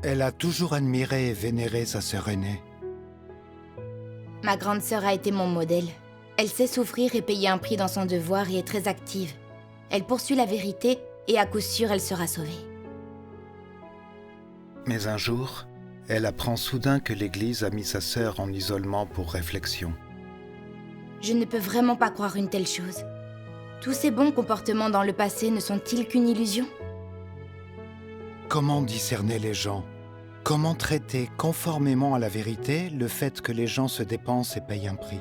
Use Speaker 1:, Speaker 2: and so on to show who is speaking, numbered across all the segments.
Speaker 1: Elle a toujours admiré et vénéré sa sœur aînée.
Speaker 2: Ma grande sœur a été mon modèle. Elle sait souffrir et payer un prix dans son devoir et est très active. Elle poursuit la vérité et à coup sûr, elle sera sauvée.
Speaker 1: Mais un jour, elle apprend soudain que l'Église a mis sa sœur en isolement pour réflexion.
Speaker 2: Je ne peux vraiment pas croire une telle chose. Tous ces bons comportements dans le passé ne sont-ils qu'une illusion?
Speaker 1: Comment discerner les gens? Comment traiter conformément à la vérité le fait que les gens se dépensent et payent un prix?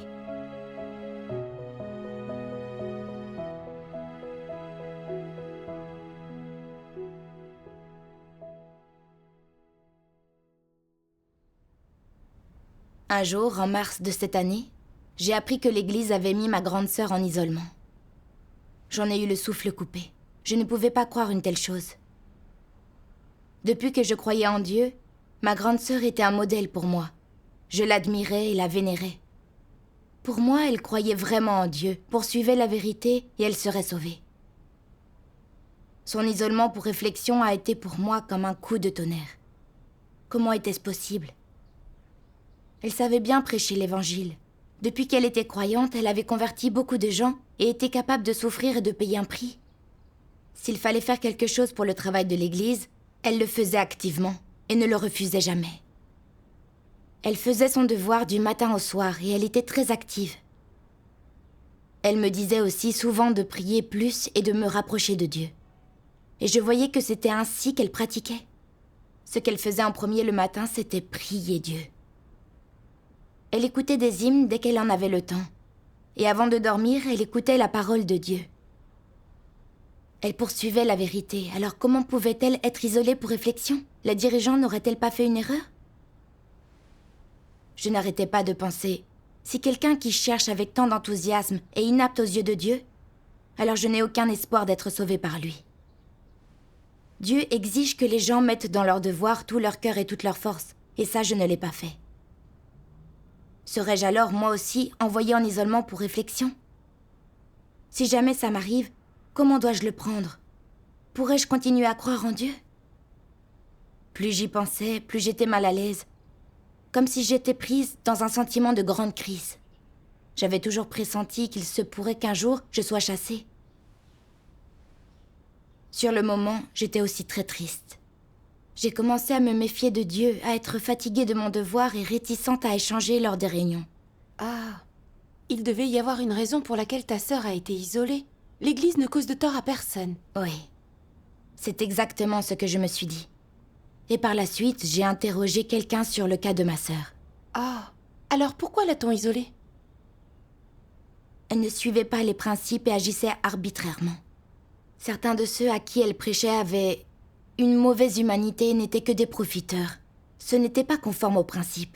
Speaker 2: Un jour, en mars de cette année, j'ai appris que l'Église avait mis ma grande sœur en isolement. J'en ai eu le souffle coupé. Je ne pouvais pas croire une telle chose. Depuis que je croyais en Dieu, ma grande sœur était un modèle pour moi. Je l'admirais et la vénérais. Pour moi, elle croyait vraiment en Dieu, poursuivait la vérité et elle serait sauvée. Son isolement pour réflexion a été pour moi comme un coup de tonnerre. Comment était-ce possible? Elle savait bien prêcher l'Évangile. Depuis qu'elle était croyante, elle avait converti beaucoup de gens et était capable de souffrir et de payer un prix. S'il fallait faire quelque chose pour le travail de l'Église, elle le faisait activement et ne le refusait jamais. Elle faisait son devoir du matin au soir et elle était très active. Elle me disait aussi souvent de prier plus et de me rapprocher de Dieu. Et je voyais que c'était ainsi qu'elle pratiquait. Ce qu'elle faisait en premier le matin, c'était prier Dieu. Elle écoutait des hymnes dès qu'elle en avait le temps. Et avant de dormir, elle écoutait la parole de Dieu. Elle poursuivait la vérité, alors comment pouvait-elle être isolée pour réflexion? La dirigeante n'aurait-elle pas fait une erreur? Je n'arrêtais pas de penser, si quelqu'un qui cherche avec tant d'enthousiasme est inapte aux yeux de Dieu, alors je n'ai aucun espoir d'être sauvée par lui. Dieu exige que les gens mettent dans leur devoir tout leur cœur et toute leur force, et ça je ne l'ai pas fait. Serais-je alors, moi aussi, envoyée en isolement pour réflexion? Si jamais ça m'arrive, comment dois-je le prendre? Pourrais-je continuer à croire en Dieu? Plus j'y pensais, plus j'étais mal à l'aise. Comme si j'étais prise dans un sentiment de grande crise. J'avais toujours pressenti qu'il se pourrait qu'un jour, je sois chassée. Sur le moment, j'étais aussi très triste. J'ai commencé à me méfier de Dieu, à être fatiguée de mon devoir et réticente à échanger lors des réunions.
Speaker 3: Ah, il devait y avoir une raison pour laquelle ta sœur a été isolée. L'Église ne cause de tort à personne.
Speaker 2: Oui, c'est exactement ce que je me suis dit. Et par la suite, j'ai interrogé quelqu'un sur le cas de ma sœur.
Speaker 3: Ah, alors pourquoi l'a-t-on isolée?
Speaker 2: Elle ne suivait pas les principes et agissait arbitrairement. Certains de ceux à qui elle prêchait avaient une mauvaise humanité et n'étaient que des profiteurs. Ce n'était pas conforme aux principes.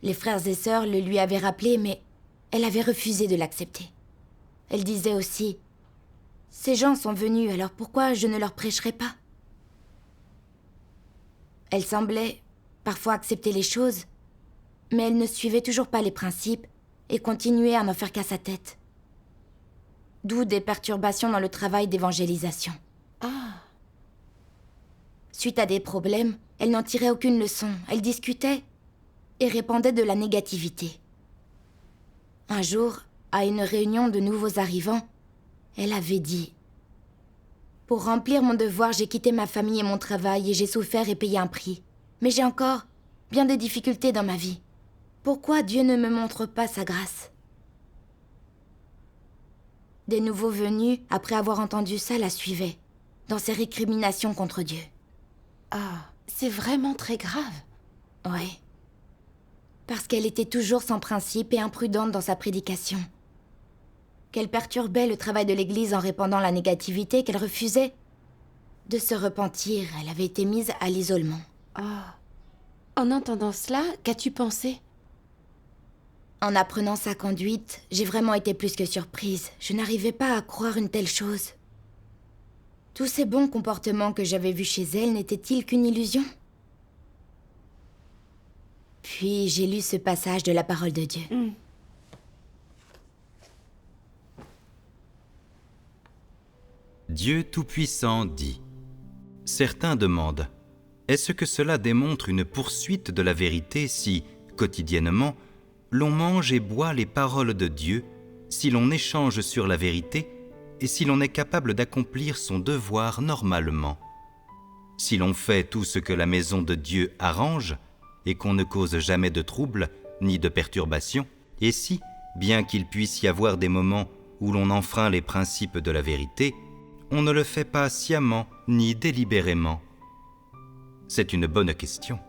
Speaker 2: Les frères et sœurs le lui avaient rappelé, mais elle avait refusé de l'accepter. Elle disait aussi « Ces gens sont venus, alors pourquoi je ne leur prêcherai pas ?» Elle semblait parfois accepter les choses, mais elle ne suivait toujours pas les principes et continuait à n'en faire qu'à sa tête. D'où des perturbations dans le travail d'évangélisation.
Speaker 3: Ah,
Speaker 2: Suite à des problèmes, elle n'en tirait aucune leçon. Elle discutait et répandait de la négativité. Un jour, à une réunion de nouveaux arrivants, elle avait dit « Pour remplir mon devoir, j'ai quitté ma famille et mon travail et j'ai souffert et payé un prix. Mais j'ai encore bien des difficultés dans ma vie. Pourquoi Dieu ne me montre pas sa grâce ?» Des nouveaux venus, après avoir entendu ça, la suivaient, dans ses récriminations contre Dieu.
Speaker 3: ah, c'est vraiment très grave.
Speaker 2: Ouais. Parce qu'elle était toujours sans principe et imprudente dans sa prédication. Qu'elle perturbait le travail de l'Église en répandant la négativité, qu'elle refusait de se repentir. Elle avait été mise à l'isolement.
Speaker 3: Ah. En entendant cela, qu'as-tu pensé?
Speaker 2: En apprenant sa conduite, j'ai vraiment été plus que surprise. Je n'arrivais pas à croire une telle chose. Tous ces bons comportements que j'avais vus chez elle n'étaient-ils qu'une illusion? Puis j'ai lu ce passage de la parole de Dieu.
Speaker 4: Dieu Tout-Puissant dit : Certains demandent, est-ce que cela démontre une poursuite de la vérité si, quotidiennement, l'on mange et boit les paroles de Dieu, si l'on échange sur la vérité et si l'on est capable d'accomplir son devoir normalement? Si l'on fait tout ce que la maison de Dieu arrange et qu'on ne cause jamais de troubles ni de perturbations, et si, bien qu'il puisse y avoir des moments où l'on enfreint les principes de la vérité, on ne le fait pas sciemment ni délibérément? C'est une bonne question.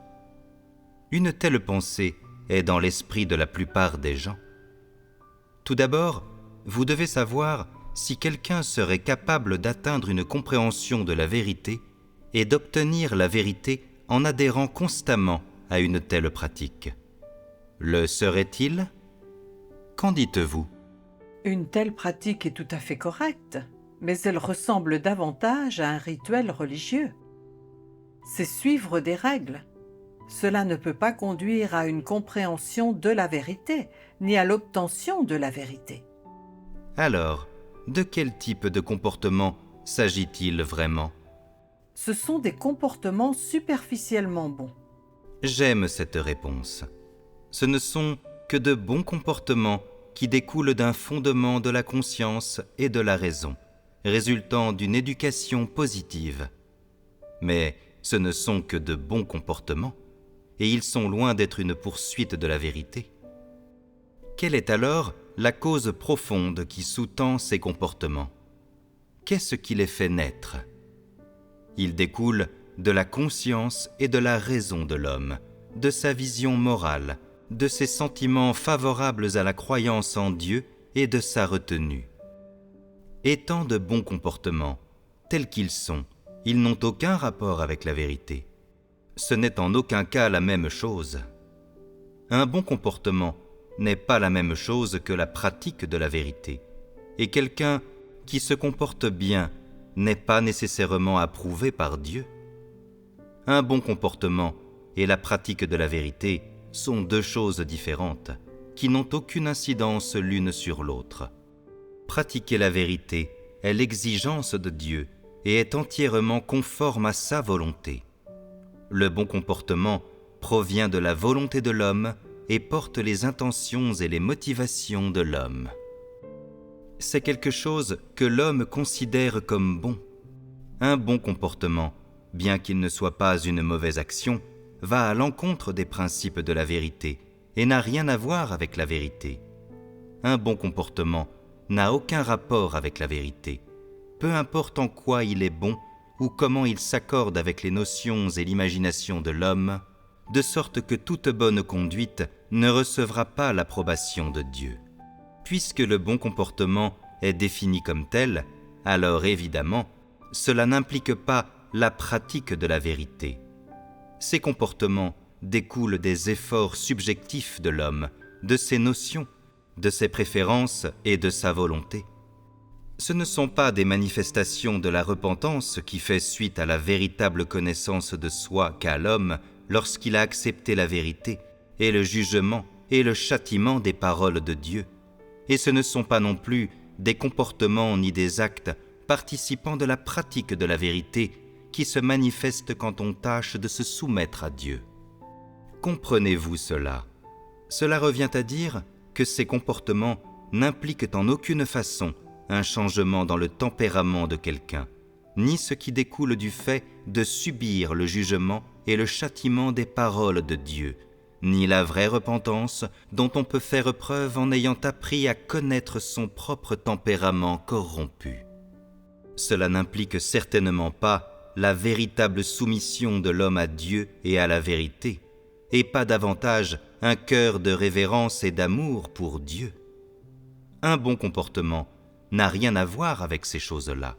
Speaker 4: Une telle pensée est dans l'esprit de la plupart des gens. Tout d'abord, vous devez savoir si quelqu'un serait capable d'atteindre une compréhension de la vérité et d'obtenir la vérité en adhérant constamment à une telle pratique. Le serait-il? Qu'en dites-vous?
Speaker 5: Une telle pratique est tout à fait correcte, mais elle ressemble davantage à un rituel religieux. C'est suivre des règles. Cela ne peut pas conduire à une compréhension de la vérité, ni à l'obtention de la vérité.
Speaker 4: Alors, de quel type de comportement s'agit-il vraiment?
Speaker 5: Ce sont des comportements superficiellement bons.
Speaker 4: J'aime cette réponse. Ce ne sont que de bons comportements qui découlent d'un fondement de la conscience et de la raison, résultant d'une éducation positive. Mais ce ne sont que de bons comportements, et ils sont loin d'être une poursuite de la vérité. Quelle est alors la cause profonde qui sous-tend ces comportements? Qu'est-ce qui les fait naître? Ils découlent de la conscience et de la raison de l'homme, de sa vision morale, de ses sentiments favorables à la croyance en Dieu et de sa retenue. Étant de bons comportements, tels qu'ils sont, ils n'ont aucun rapport avec la vérité. Ce n'est en aucun cas la même chose. Un bon comportement n'est pas la même chose que la pratique de la vérité, et quelqu'un qui se comporte bien n'est pas nécessairement approuvé par Dieu. Un bon comportement et la pratique de la vérité sont deux choses différentes, qui n'ont aucune incidence l'une sur l'autre. Pratiquer la vérité est l'exigence de Dieu et est entièrement conforme à sa volonté. Le bon comportement provient de la volonté de l'homme et porte les intentions et les motivations de l'homme. C'est quelque chose que l'homme considère comme bon. Un bon comportement, bien qu'il ne soit pas une mauvaise action, va à l'encontre des principes de la vérité et n'a rien à voir avec la vérité. Un bon comportement n'a aucun rapport avec la vérité, peu importe en quoi il est bon ou comment il s'accorde avec les notions et l'imagination de l'homme, de sorte que toute bonne conduite ne recevra pas l'approbation de Dieu. Puisque le bon comportement est défini comme tel, alors évidemment, cela n'implique pas la pratique de la vérité. Ces comportements découlent des efforts subjectifs de l'homme, de ses notions, de ses préférences et de sa volonté. Ce ne sont pas des manifestations de la repentance qui fait suite à la véritable connaissance de soi qu'a l'homme lorsqu'il a accepté la vérité et le jugement et le châtiment des paroles de Dieu. Et ce ne sont pas non plus des comportements ni des actes participant de la pratique de la vérité qui se manifestent quand on tâche de se soumettre à Dieu. Comprenez-vous cela? Cela revient à dire que ces comportements n'impliquent en aucune façon un changement dans le tempérament de quelqu'un, ni ce qui découle du fait de subir le jugement et le châtiment des paroles de Dieu, ni la vraie repentance dont on peut faire preuve en ayant appris à connaître son propre tempérament corrompu. Cela n'implique certainement pas la véritable soumission de l'homme à Dieu et à la vérité, et pas davantage un cœur de révérence et d'amour pour Dieu. Un bon comportement n'a rien à voir avec ces choses-là.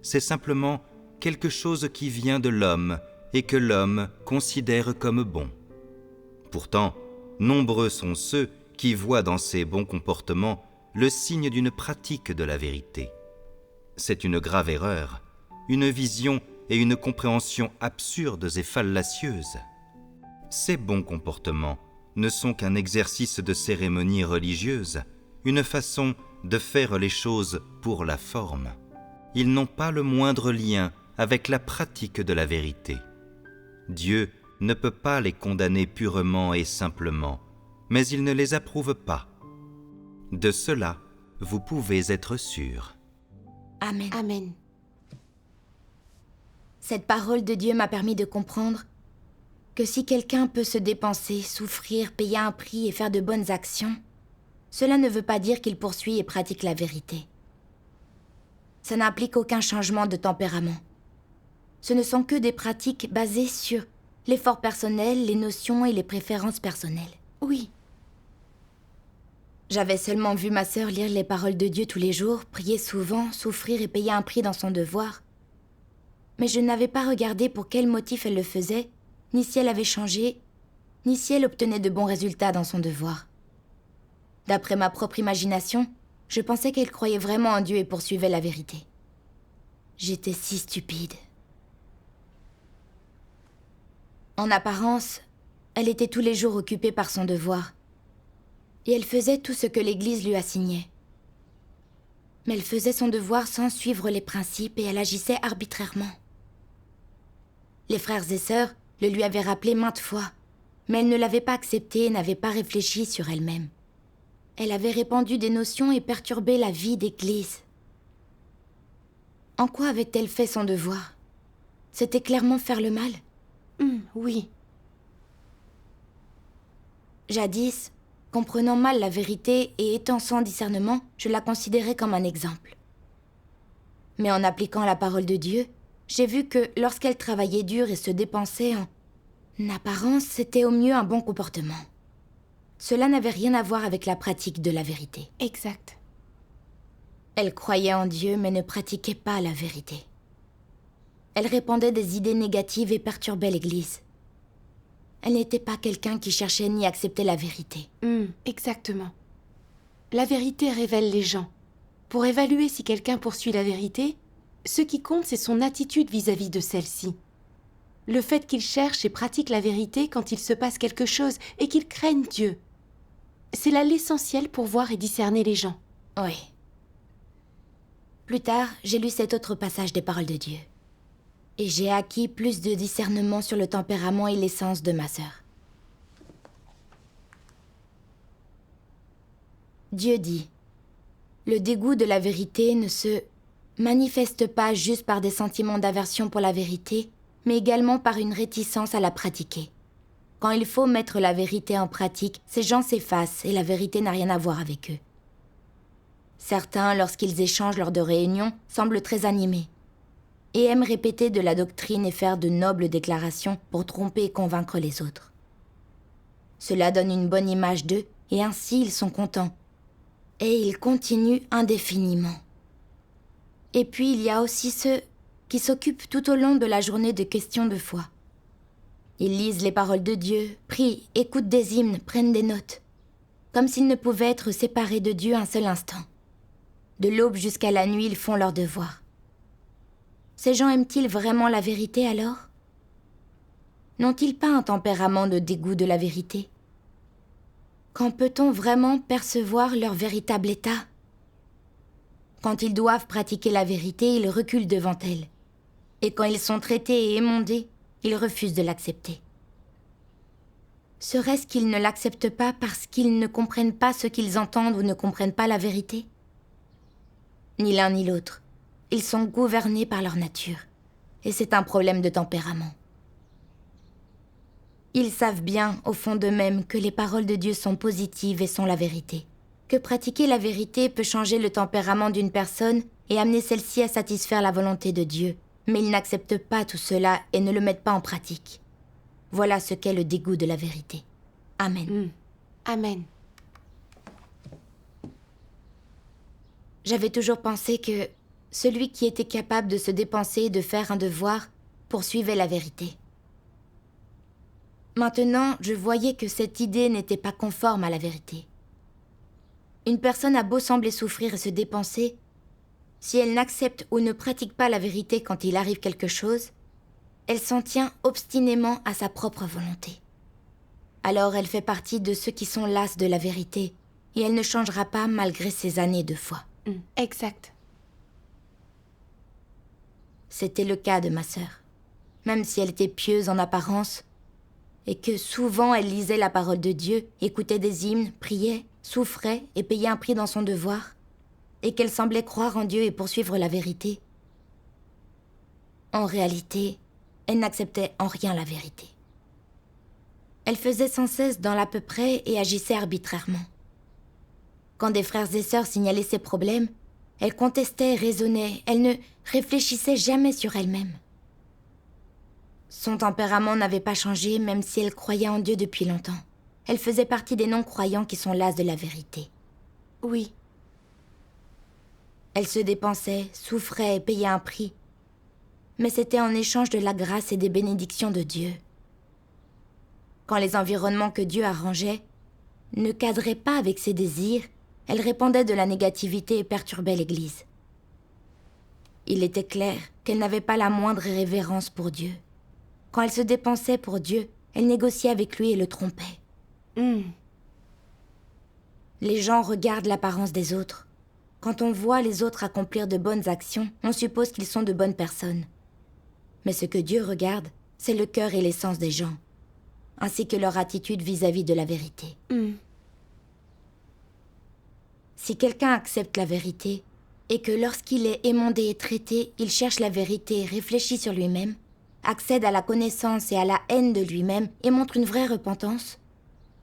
Speaker 4: C'est simplement quelque chose qui vient de l'homme et que l'homme considère comme bon. Pourtant, nombreux sont ceux qui voient dans ces bons comportements le signe d'une pratique de la vérité. C'est une grave erreur, une vision et une compréhension absurdes et fallacieuses. Ces bons comportements ne sont qu'un exercice de cérémonie religieuse, une façon de faire les choses pour la forme. Ils n'ont pas le moindre lien avec la pratique de la vérité. Dieu ne peut pas les condamner purement et simplement, mais il ne les approuve pas. De cela, vous pouvez être sûr.
Speaker 2: Amen.
Speaker 3: Amen.
Speaker 2: Cette parole de Dieu m'a permis de comprendre que si quelqu'un peut se dépenser, souffrir, payer un prix et faire de bonnes actions, cela ne veut pas dire qu'il poursuit et pratique la vérité. Ça n'implique aucun changement de tempérament. Ce ne sont que des pratiques basées sur l'effort personnel, les notions et les préférences personnelles.
Speaker 3: Oui.
Speaker 2: J'avais seulement vu ma sœur lire les paroles de Dieu tous les jours, prier souvent, souffrir et payer un prix dans son devoir. Mais je n'avais pas regardé pour quel motif elle le faisait, ni si elle avait changé, ni si elle obtenait de bons résultats dans son devoir. D'après ma propre imagination, je pensais qu'elle croyait vraiment en Dieu et poursuivait la vérité. J'étais si stupide. En apparence, elle était tous les jours occupée par son devoir. Et elle faisait tout ce que l'Église lui assignait. Mais elle faisait son devoir sans suivre les principes et elle agissait arbitrairement. Les frères et sœurs le lui avaient rappelé maintes fois, mais elle ne l'avait pas accepté et n'avait pas réfléchi sur elle-même. Elle avait répandu des notions et perturbé la vie d'Église. En quoi avait-elle fait son devoir? C'était clairement faire le mal.
Speaker 3: Oui.
Speaker 2: Jadis, comprenant mal la vérité et étant sans discernement, je la considérais comme un exemple. Mais en appliquant la parole de Dieu, j'ai vu que lorsqu'elle travaillait dur et se dépensait en apparence, c'était au mieux un bon comportement. Cela n'avait rien à voir avec la pratique de la vérité.
Speaker 3: Exact.
Speaker 2: Elle croyait en Dieu mais ne pratiquait pas la vérité. Elle répandait des idées négatives et perturbait l'Église. Elle n'était pas quelqu'un qui cherchait ni acceptait la vérité.
Speaker 3: Exactement. La vérité révèle les gens. Pour évaluer si quelqu'un poursuit la vérité, ce qui compte, c'est son attitude vis-à-vis de celle-ci. Le fait qu'il cherche et pratique la vérité quand il se passe quelque chose et qu'il craigne Dieu. C'est là l'essentiel pour voir et discerner les gens.
Speaker 2: Oui. Plus tard, j'ai lu cet autre passage des paroles de Dieu. Et j'ai acquis plus de discernement sur le tempérament et l'essence de ma sœur. Dieu dit, « Le dégoût de la vérité ne se manifeste pas juste par des sentiments d'aversion pour la vérité, mais également par une réticence à la pratiquer. Quand il faut mettre la vérité en pratique, ces gens s'effacent et la vérité n'a rien à voir avec eux. Certains, lorsqu'ils échangent lors de réunions, semblent très animés et aiment répéter de la doctrine et faire de nobles déclarations pour tromper et convaincre les autres. Cela donne une bonne image d'eux et ainsi ils sont contents. Et ils continuent indéfiniment. Et puis il y a aussi ceux qui s'occupent tout au long de la journée de questions de foi. Ils lisent les paroles de Dieu, prient, écoutent des hymnes, prennent des notes, comme s'ils ne pouvaient être séparés de Dieu un seul instant. De l'aube jusqu'à la nuit, ils font leur devoir. Ces gens aiment-ils vraiment la vérité alors? N'ont-ils pas un tempérament de dégoût de la vérité? Quand peut-on vraiment percevoir leur véritable état? Quand ils doivent pratiquer la vérité, ils reculent devant elle. Et quand ils sont traités et émondés, ils refusent de l'accepter. Serait-ce qu'ils ne l'acceptent pas parce qu'ils ne comprennent pas ce qu'ils entendent ou ne comprennent pas la vérité? Ni l'un ni l'autre. Ils sont gouvernés par leur nature. Et c'est un problème de tempérament. Ils savent bien, au fond d'eux-mêmes, que les paroles de Dieu sont positives et sont la vérité. Que pratiquer la vérité peut changer le tempérament d'une personne et amener celle-ci à satisfaire la volonté de Dieu. Mais ils n'acceptent pas tout cela et ne le mettent pas en pratique. Voilà ce qu'est le dégoût de la vérité. Amen.
Speaker 3: Amen.
Speaker 2: J'avais toujours pensé que celui qui était capable de se dépenser et de faire un devoir poursuivait la vérité. Maintenant, je voyais que cette idée n'était pas conforme à la vérité. Une personne a beau sembler souffrir et se dépenser, si elle n'accepte ou ne pratique pas la vérité quand il arrive quelque chose, elle s'en tient obstinément à sa propre volonté. Alors elle fait partie de ceux qui sont las de la vérité, et elle ne changera pas malgré ses années de foi.
Speaker 3: Exact.
Speaker 2: C'était le cas de ma sœur. Même si elle était pieuse en apparence, et que souvent elle lisait la parole de Dieu, écoutait des hymnes, priait, souffrait et payait un prix dans son devoir, et qu'elle semblait croire en Dieu et poursuivre la vérité, en réalité, elle n'acceptait en rien la vérité. Elle faisait sans cesse dans l'à peu près et agissait arbitrairement. Quand des frères et sœurs signalaient ses problèmes, elle contestait, raisonnait, elle ne réfléchissait jamais sur elle-même. Son tempérament n'avait pas changé, même si elle croyait en Dieu depuis longtemps. Elle faisait partie des non-croyants qui sont las de la vérité.
Speaker 3: Oui,
Speaker 2: Elle se dépensait, souffrait et payait un prix. Mais c'était en échange de la grâce et des bénédictions de Dieu. Quand les environnements que Dieu arrangeait ne cadraient pas avec ses désirs, elle répandait de la négativité et perturbait l'Église. Il était clair qu'elle n'avait pas la moindre révérence pour Dieu. Quand elle se dépensait pour Dieu, elle négociait avec lui et le trompait. Les gens regardent l'apparence des autres. Quand on voit les autres accomplir de bonnes actions, on suppose qu'ils sont de bonnes personnes. Mais ce que Dieu regarde, c'est le cœur et l'essence des gens, ainsi que leur attitude vis-à-vis de la vérité. Si quelqu'un accepte la vérité, et que lorsqu'il est émondé et traité, il cherche la vérité, réfléchit sur lui-même, accède à la connaissance et à la haine de lui-même et montre une vraie repentance,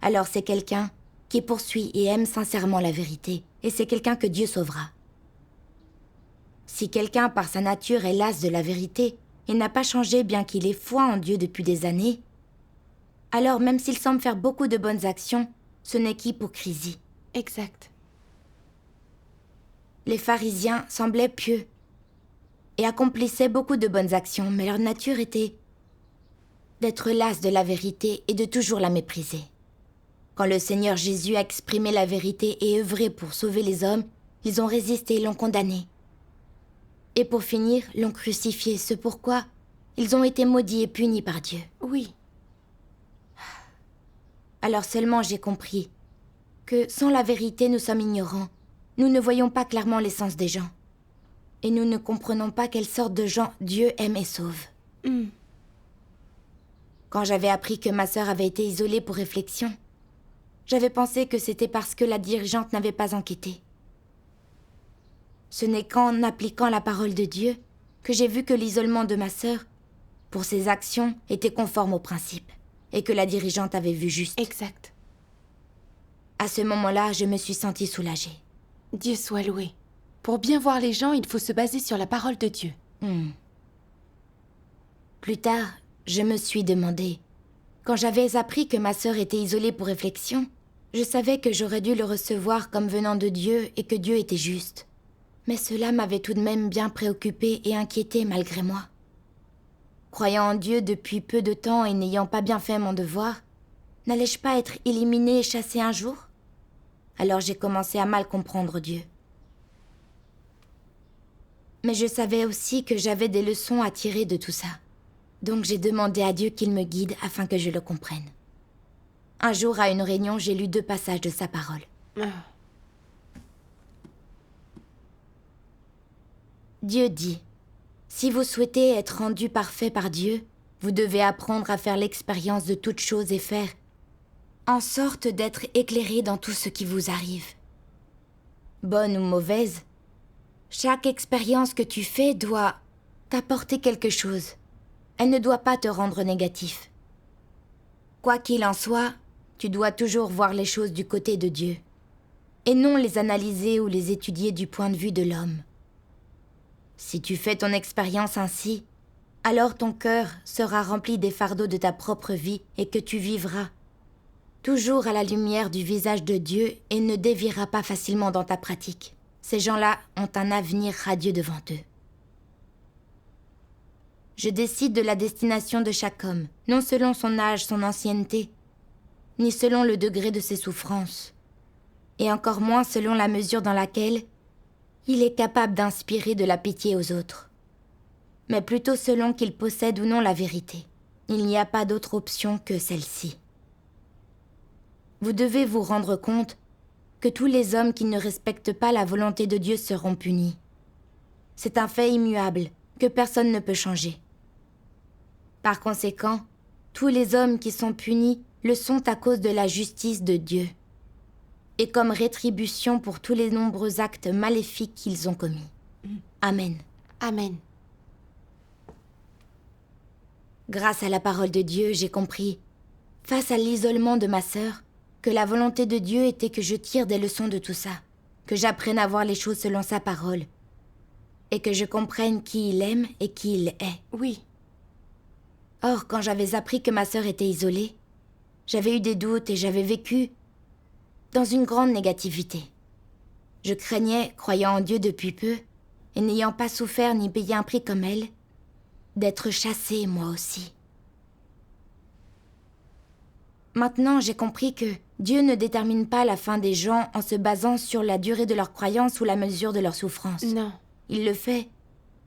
Speaker 2: alors c'est quelqu'un qui poursuit et aime sincèrement la vérité, et c'est quelqu'un que Dieu sauvera. Si quelqu'un, par sa nature, est las de la vérité et n'a pas changé bien qu'il ait foi en Dieu depuis des années, alors même s'il semble faire beaucoup de bonnes actions, ce n'est qu'hypocrisie.
Speaker 3: exact.
Speaker 2: Les pharisiens semblaient pieux et accomplissaient beaucoup de bonnes actions, mais leur nature était d'être las de la vérité et de toujours la mépriser. Quand le Seigneur Jésus a exprimé la vérité et œuvré pour sauver les hommes, ils ont résisté et l'ont condamné. Et pour finir, l'ont crucifié, ce pourquoi ils ont été maudits et punis par Dieu.
Speaker 3: Oui,
Speaker 2: Alors seulement j'ai compris que sans la vérité nous sommes ignorants. Nous ne voyons pas clairement l'essence des gens. Et nous ne comprenons pas quelle sorte de gens Dieu aime et sauve. Quand j'avais appris que ma sœur avait été isolée pour réflexion, j'avais pensé que c'était parce que la dirigeante n'avait pas enquêté. Ce n'est qu'en appliquant la parole de Dieu que j'ai vu que l'isolement de ma sœur, pour ses actions, était conforme aux principes, et que la dirigeante avait vu juste.
Speaker 3: exact.
Speaker 2: À ce moment-là, je me suis sentie soulagée.
Speaker 3: Dieu soit loué. Pour bien voir les gens, il faut se baser sur la parole de Dieu.
Speaker 2: Plus tard, je me suis demandé, quand j'avais appris que ma sœur était isolée pour réflexion, je savais que j'aurais dû le recevoir comme venant de Dieu et que Dieu était juste. Mais cela m'avait tout de même bien préoccupée et inquiétée malgré moi. Croyant en Dieu depuis peu de temps et n'ayant pas bien fait mon devoir, n'allais-je pas être éliminée et chassée un jour ? Alors j'ai commencé à mal comprendre Dieu. Mais je savais aussi que j'avais des leçons à tirer de tout ça. Donc j'ai demandé à Dieu qu'il me guide afin que je le comprenne. Un jour, à une réunion, j'ai lu 2 passages de sa parole. Dieu dit, « Si vous souhaitez être rendu parfait par Dieu, vous devez apprendre à faire l'expérience de toutes choses et faire en sorte d'être éclairé dans tout ce qui vous arrive. Bonne ou mauvaise, chaque expérience que tu fais doit t'apporter quelque chose. Elle ne doit pas te rendre négatif. Quoi qu'il en soit, tu dois toujours voir les choses du côté de Dieu, et non les analyser ou les étudier du point de vue de l'homme. Si tu fais ton expérience ainsi, alors ton cœur sera rempli des fardeaux de ta propre vie et que tu vivras toujours à la lumière du visage de Dieu et ne dévieras pas facilement dans ta pratique. Ces gens-là ont un avenir radieux devant eux. Je décide de la destination de chaque homme, non selon son âge, son ancienneté, ni selon le degré de ses souffrances, et encore moins selon la mesure dans laquelle il est capable d'inspirer de la pitié aux autres, mais plutôt selon qu'il possède ou non la vérité. Il n'y a pas d'autre option que celle-ci. Vous devez vous rendre compte que tous les hommes qui ne respectent pas la volonté de Dieu seront punis. C'est un fait immuable que personne ne peut changer. Par conséquent, tous les hommes qui sont punis le sont à cause de la justice de Dieu, et comme rétribution pour tous les nombreux actes maléfiques qu'ils ont commis. Amen.
Speaker 3: Amen.
Speaker 2: Grâce à la parole de Dieu, j'ai compris, face à l'isolement de ma sœur, que la volonté de Dieu était que je tire des leçons de tout ça, que j'apprenne à voir les choses selon sa parole, et que je comprenne qui il aime et qui il est.
Speaker 3: Oui.
Speaker 2: Or, quand j'avais appris que ma sœur était isolée, j'avais eu des doutes et j'avais vécu dans une grande négativité. Je craignais, croyant en Dieu depuis peu, et n'ayant pas souffert ni payé un prix comme elle, d'être chassée moi aussi. Maintenant, j'ai compris que Dieu ne détermine pas la fin des gens en se basant sur la durée de leur croyance ou la mesure de leur souffrance.
Speaker 3: Non.
Speaker 2: Il le fait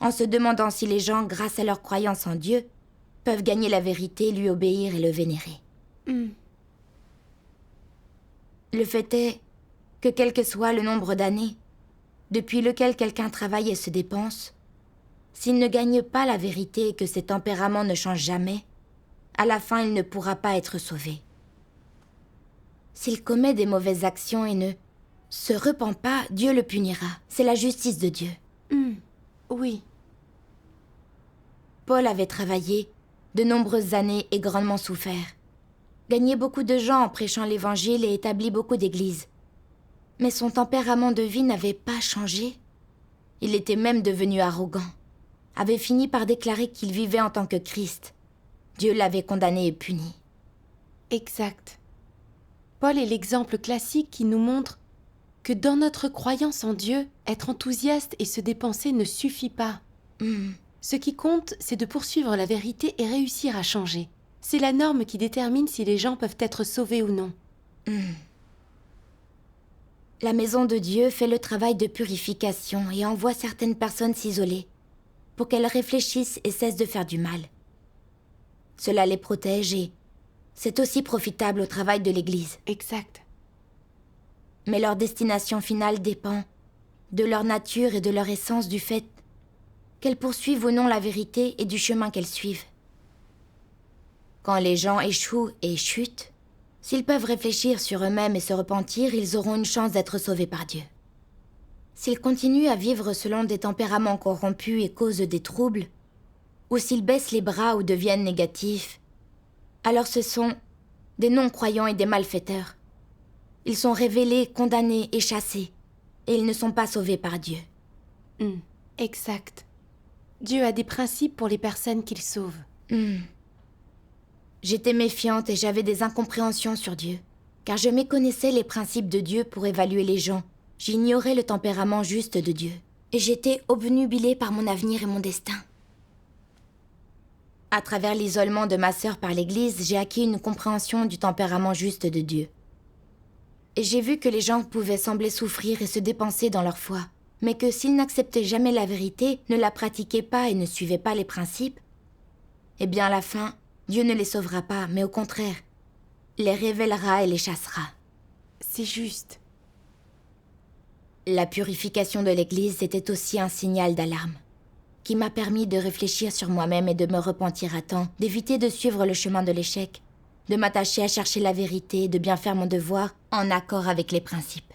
Speaker 2: en se demandant si les gens, grâce à leur croyance en Dieu, peuvent gagner la vérité, lui obéir et le vénérer. Le fait est que quel que soit le nombre d'années depuis lequel quelqu'un travaille et se dépense, s'il ne gagne pas la vérité et que ses tempéraments ne changent jamais, à la fin il ne pourra pas être sauvé. S'il commet des mauvaises actions et ne se repent pas, Dieu le punira. C'est la justice de Dieu.
Speaker 3: Oui.
Speaker 2: Paul avait travaillé de nombreuses années et grandement souffert. Gagné beaucoup de gens en prêchant l'évangile et établi beaucoup d'églises. Mais son tempérament de vie n'avait pas changé. Il était même devenu arrogant. Avait fini par déclarer qu'il vivait en tant que Christ. Dieu l'avait condamné et puni.
Speaker 3: Exact. Paul est l'exemple classique qui nous montre que dans notre croyance en Dieu, être enthousiaste et se dépenser ne suffit pas. Ce qui compte, c'est de poursuivre la vérité et réussir à changer. C'est la norme qui détermine si les gens peuvent être sauvés ou non.
Speaker 2: La maison de Dieu fait le travail de purification et envoie certaines personnes s'isoler pour qu'elles réfléchissent et cessent de faire du mal. Cela les protège et c'est aussi profitable au travail de l'Église.
Speaker 3: Exact.
Speaker 2: Mais leur destination finale dépend de leur nature et de leur essence du fait qu'elles poursuivent ou non la vérité et du chemin qu'elles suivent. Quand les gens échouent et chutent, s'ils peuvent réfléchir sur eux-mêmes et se repentir, ils auront une chance d'être sauvés par Dieu. S'ils continuent à vivre selon des tempéraments corrompus et causent des troubles, ou s'ils baissent les bras ou deviennent négatifs, alors ce sont des non-croyants et des malfaiteurs. Ils sont révélés, condamnés et chassés, et ils ne sont pas sauvés par Dieu.
Speaker 3: Exact. Dieu a des principes pour les personnes qu'il sauve.
Speaker 2: J'étais méfiante et j'avais des incompréhensions sur Dieu, car je méconnaissais les principes de Dieu pour évaluer les gens. J'ignorais le tempérament juste de Dieu, et j'étais obnubilée par mon avenir et mon destin. À travers l'isolement de ma sœur par l'Église, j'ai acquis une compréhension du tempérament juste de Dieu. Et j'ai vu que les gens pouvaient sembler souffrir et se dépenser dans leur foi, mais que s'ils n'acceptaient jamais la vérité, ne la pratiquaient pas et ne suivaient pas les principes, eh bien à la fin, Dieu ne les sauvera pas, mais au contraire, les révélera et les chassera.
Speaker 3: C'est juste.
Speaker 2: La purification de l'Église était aussi un signal d'alarme, qui m'a permis de réfléchir sur moi-même et de me repentir à temps, d'éviter de suivre le chemin de l'échec, de m'attacher à chercher la vérité, de bien faire mon devoir en accord avec les principes.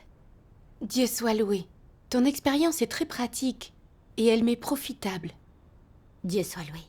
Speaker 3: Dieu soit loué. Ton expérience est très pratique et elle m'est profitable.
Speaker 2: Dieu soit loué.